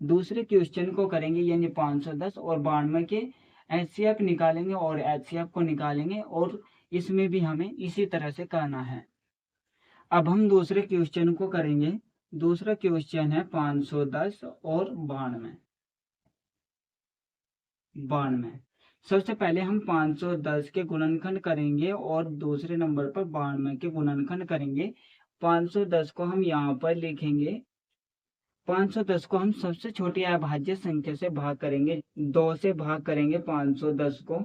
दूसरे क्वेश्चन को करेंगे यानी 510 और 92 के एचसीएफ निकालेंगे और एचसीएफ को निकालेंगे और इसमें भी हमें इसी तरह से करना है। अब हम दूसरे क्वेश्चन को करेंगे। दूसरा क्वेश्चन है 510 और 92। सबसे पहले हम 510 के गुणनखंड करेंगे और दूसरे नंबर पर 92 के गुणनखंड करेंगे। 510 को हम यहाँ पर लिखेंगे। 510 को हम सबसे छोटी अभाज्य संख्या से भाग करेंगे। 2 से भाग करेंगे 510 को।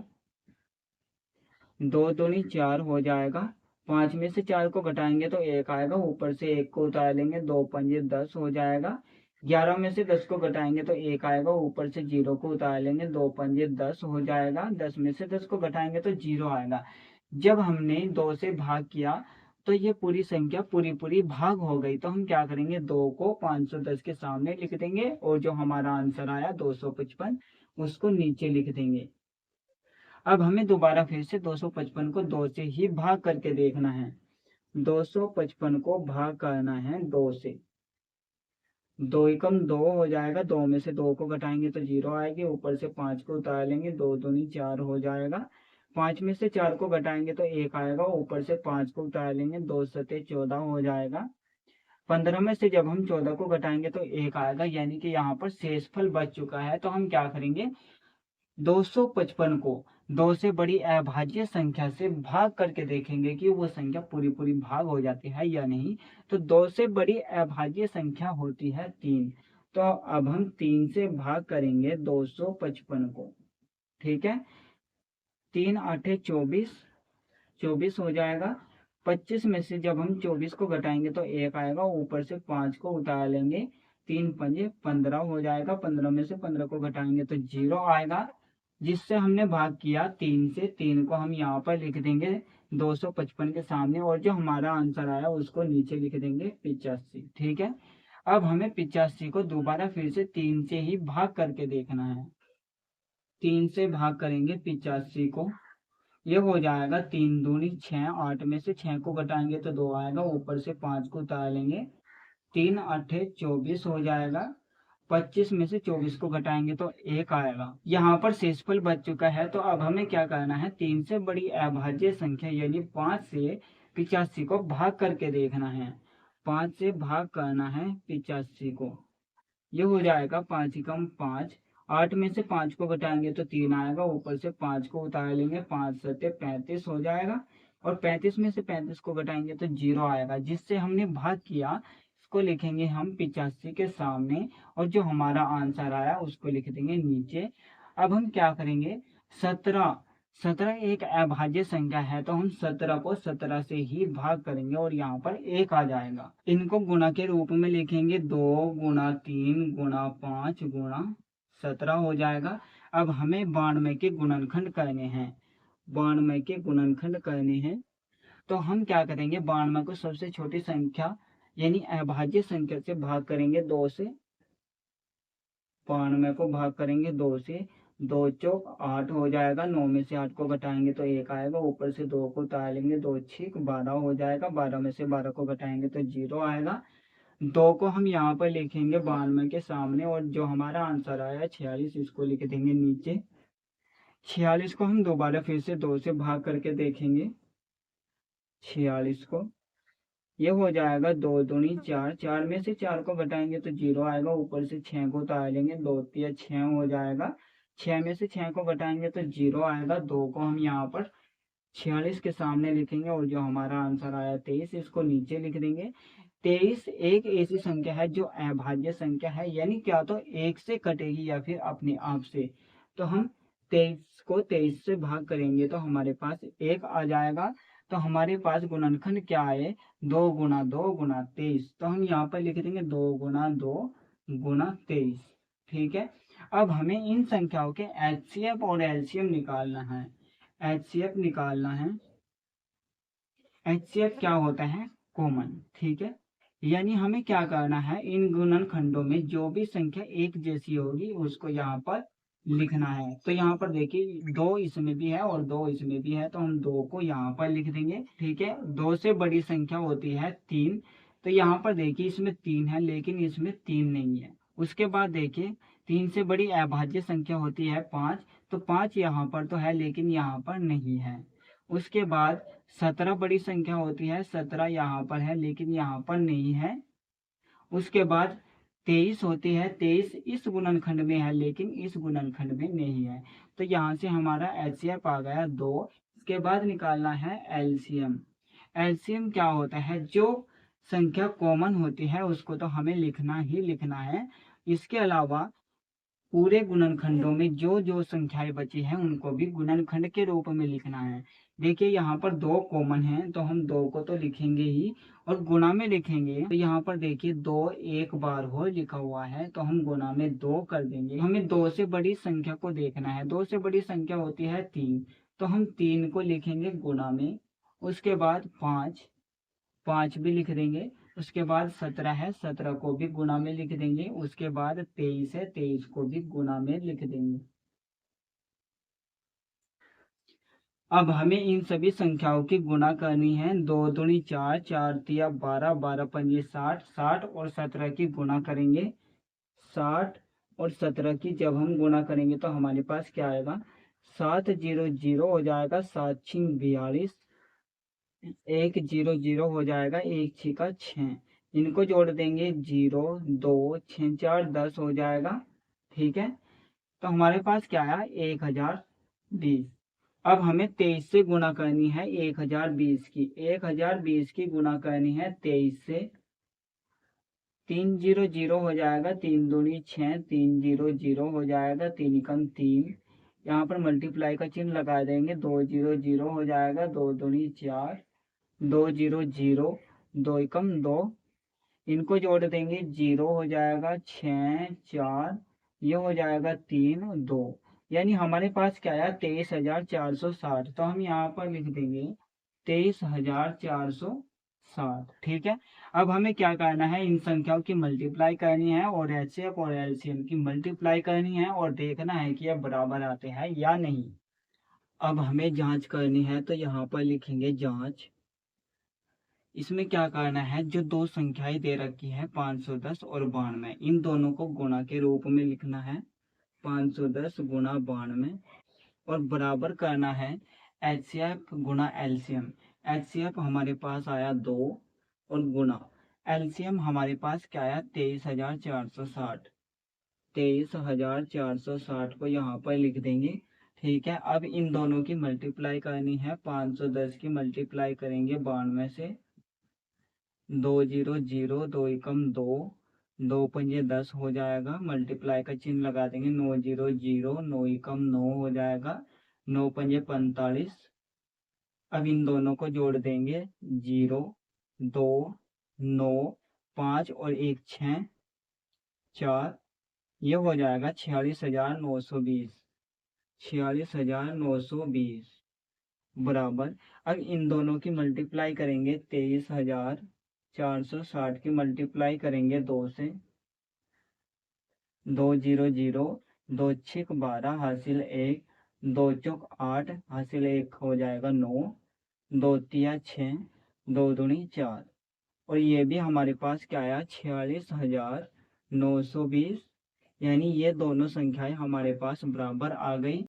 2 दूनी 4 हो जाएगा। 5 में से 4 को घटाएंगे तो 1 आएगा, ऊपर से 1 को उतार लेंगे, 2 पंजे 10 हो जाएगा। 11 में से 10 को घटाएंगे तो 1 आएगा, ऊपर से 0 को उतार लेंगे, 2 पंजे 10 हो जाएगा। 10 में से 10 को घटाएंगे तो 0 आएगा। जब हमने 2 से भाग किया तो ये पूरी संख्या पूरी भाग हो गई। तो हम क्या करेंगे, 2 को 510 के सामने लिख देंगे और जो हमारा आंसर आया 255 उसको नीचे लिख देंगे। अब हमें दोबारा फिर से 255 को 2 से ही भाग करके देखना है। 255 को भाग करना है 2 से। 2 एकम 2 हो जाएगा। 2 में से 2 को घटाएंगे तो 0 आएगी, ऊपर से 5 को उतार लेंगे, 2 दूनी 4 हो जाएगा। 5 में से 4 को घटाएंगे तो 1 आएगा, ऊपर से 5 को उतार लेंगे, 2 सते 14 हो जाएगा। 15 में से जब हम 14 को घटाएंगे तो 1 आएगा, यानी कि यहाँ पर शेषफल बच चुका है। तो हम क्या करेंगे, 255 को 2 से बड़ी अभाज्य संख्या से भाग करके देखेंगे कि वो संख्या पूरी भाग हो जाती है या नहीं। तो 2 से बड़ी अभाज्य संख्या होती है 3। तो अब हम 3 से भाग करेंगे 255 को। ठीक है, 3 8 24, 24 हो जाएगा। 25 में से जब हम 24 को घटाएंगे तो 1 आएगा, ऊपर से 5 को उतार लेंगे, 3 पंजे 15 हो जाएगा। 15 में से 15 को घटाएंगे तो 0 आएगा, जिससे हमने भाग किया 3 से। 3 को हम यहाँ पर लिख देंगे 255 के सामने और जो हमारा आंसर आया उसको नीचे लिख देंगे 85। ठीक है, अब हमें 85 को दोबारा फिर से 3 से ही भाग करके देखना है। 3 से भाग करेंगे 85 को, ये हो जाएगा 3 दूनी 6। 8 में से 6 को घटाएंगे तो 2 आएगा, ऊपर से 5 को उतार लेंगे, 3 8 24 हो जाएगा। 25 में से 24 को घटाएंगे तो 1 आएगा। यहाँ पर शेषफल बच चुका है। तो अब हमें क्या करना है, 3 से बड़ी अभाज्य संख्या यानी 5 से 85 को भाग करके देखना है। 5 से भाग करना है 85 को, ये हो जाएगा 5 एकम 5। 8 में से 5 को घटाएंगे तो 3 आएगा, ऊपर से 5 को उतार लेंगे, 5 सत्ते 35 हो जाएगा। और 35 में से 35 को घटाएंगे तो 0 आएगा, जिससे हमने भाग किया इसको लिखेंगे हम 85 के सामने और जो हमारा आंसर आया उसको लिख देंगे नीचे। अब हम क्या करेंगे, 17 एक अभाज्य संख्या है तो हम 17 को 17 से ही भाग करेंगे और यहाँ पर 1 आ जाएगा। इनको गुणा के रूप में लिखेंगे, 2 गुणा 3 गुणा 5 गुणा 17 हो जाएगा। अब हमें 92 के गुणनखंड करने हैं। 92 के गुणनखंड करने हैं तो हम क्या करेंगे, 92 को सबसे छोटी संख्या यानी अभाज्य संख्या से भाग करेंगे 2 से। 92 को भाग करेंगे 2 से, 2 चौक 8 हो जाएगा। 9 में से 8 को घटाएंगे तो 1 आएगा, ऊपर से 2 को उतार लेंगे, 2 छीक 12 हो जाएगा। 12 में से 12 को घटाएंगे तो 0 आएगा। 2 को हम यहाँ पर लिखेंगे 92 के सामने और जो हमारा आंसर आया 46 इसको लिख देंगे नीचे। 46 को हम दोबारा फिर से 2 से भाग करके देखेंगे। 46 को, ये हो जाएगा 2 दूनी 4। 4 में से 4 को घटाएंगे तो 0 आएगा, ऊपर से 6 को उतार लेंगे, 2 तिया 6 हो जाएगा। 6 में से 6 को घटाएंगे तो 0 आएगा। 2 को हम यहाँ पर 46 के सामने लिखेंगे और जो हमारा आंसर आया 23 इसको नीचे लिख देंगे। 23 एक ऐसी संख्या है जो अभाज्य संख्या है, यानी क्या तो 1 से कटेगी या फिर अपने आप से। तो हम 23 को 23 से भाग करेंगे तो हमारे पास 1 आ जाएगा। तो हमारे पास गुणनखंड क्या है, 2 गुणा 2 गुणा 23। तो हम यहाँ पर लिख देंगे 2 गुणा 2 गुणा 23। ठीक है, अब हमें इन संख्याओं के एचसीएफ और एलसीएम निकालना है। एचसीएफ निकालना है। एचसीएफ क्या होता है, कॉमन। ठीक है, यानी हमें क्या करना है, इन गुणनखंडों में जो भी संख्या एक जैसी होगी उसको यहाँ पर लिखना है। तो यहाँ पर देखिए 2 इसमें भी है और 2 इसमें भी है, तो हम 2 को यहाँ पर लिख देंगे। ठीक है, 2 से बड़ी संख्या होती है 3। तो यहाँ पर देखिए इसमें 3 है लेकिन इसमें 3 नहीं है। उसके बाद देखिए 3 से बड़ी अभाज्य संख्या होती है 5, तो 5 यहाँ पर तो है लेकिन यहाँ पर नहीं है। उसके बाद 17 बड़ी संख्या होती है, 17 यहाँ पर है लेकिन यहाँ पर नहीं है। उसके बाद 23 होती है, 23 इस गुणनखंड में है लेकिन इस गुणनखंड में नहीं है। तो यहाँ से हमारा एचसीएफ आ गया 2। इसके बाद निकालना है एलसीएम। एलसीएम क्या होता है, जो संख्या कॉमन होती है उसको तो हमें लिखना ही लिखना है। इसके अलावा पूरे गुणनखंडों में जो जो संख्याएं बची हैं उनको भी गुणनखंड के रूप में लिखना है। देखिए यहाँ पर 2 कॉमन हैं तो हम 2 को तो लिखेंगे ही, और गुणा में लिखेंगे। तो यहाँ पर देखिए 2 एक बार हो लिखा हुआ है तो हम गुणा में 2 कर देंगे। हमें 2 से बड़ी संख्या को देखना है। 2 से बड़ी संख्या होती है 3, तो हम 3 को लिखेंगे गुणा में। उसके बाद 5 भी लिख देंगे। उसके बाद 17 है, 17 को भी गुणा में लिख देंगे। उसके बाद 23 है, 23 को भी गुणा में लिख देंगे। अब हमें इन सभी संख्याओं की गुणा करनी है। 2 दूनी 4, 4 तिया 12, 12 पंजे 60, 60 और 17 की गुणा करेंगे। 60 और 17 की जब हम गुणा करेंगे तो हमारे पास क्या आएगा, 7 0 0 हो जाएगा, 7 6 42, 1 0 0 हो जाएगा, 1 6 6। इनको जोड़ देंगे 0 2 6 4 10 हो जाएगा। ठीक है, तो हमारे पास क्या आया 1020। अब हमें 23 से गुणा करनी है 1020 की। 1020 की गुणा करनी है 23 से। 3 0 0 हो जाएगा, 3 दूनी 6, 3 0 0 हो जाएगा, 3 एकम 3। यहाँ पर मल्टीप्लाई का चिन्ह लगा देंगे, 2 0 0 हो जाएगा, 2 दूनी 4, 2 0 0, 2 एकम 2। इनको जोड़ देंगे 0 हो जाएगा, 6 4, ये हो जाएगा 3 2। यानी हमारे पास क्या आया 23,460। तो हम यहाँ पर लिख देंगे 23,460। ठीक है, अब हमें क्या करना है, इन संख्याओं की मल्टीप्लाई करनी है और एचसीएफ और एलसीएम की मल्टीप्लाई करनी है और देखना है कि यह बराबर आते हैं या नहीं। अब हमें जांच करनी है तो यहाँ पर लिखेंगे जांच। इसमें क्या करना है, जो 2 संख्याएं दे रखी है 510 और 92, इन दोनों को गुणा के रूप में लिखना है। 510 गुणा 92 और बराबर करना है एचसीएफ गुणा एलसीएम। एचसीएफ हमारे पास आया 2 और गुणा एलसीएम हमारे पास क्या आया 23,460। 23,460 को यहाँ पर लिख देंगे। ठीक है, अब इन दोनों की मल्टीप्लाई करनी है। 510 की मल्टीप्लाई करेंगे 92 से। 2 0 0, 2 एकम 2, 2 पंजे 10 हो जाएगा, मल्टीप्लाई का चिन्ह लगा देंगे। 9 0 0, 9 एकम 9 हो जाएगा, 9 पंजे 45। अब इन दोनों को जोड़ देंगे 0 2 9 5 और 1 6 4, ये हो जाएगा 46,920। 46,920 बराबर। अब इन दोनों की मल्टीप्लाई करेंगे 23,460 की मल्टीप्लाई करेंगे 2 से। 2 0 0, 2 6 12 हासिल 1, 2 चौक 8 हासिल 1 हो जाएगा 9, 2 तिया 6, 2 दूनी 4। और ये भी हमारे पास क्या आया 46,920। यानी ये दोनों संख्याएं हमारे पास बराबर आ गई।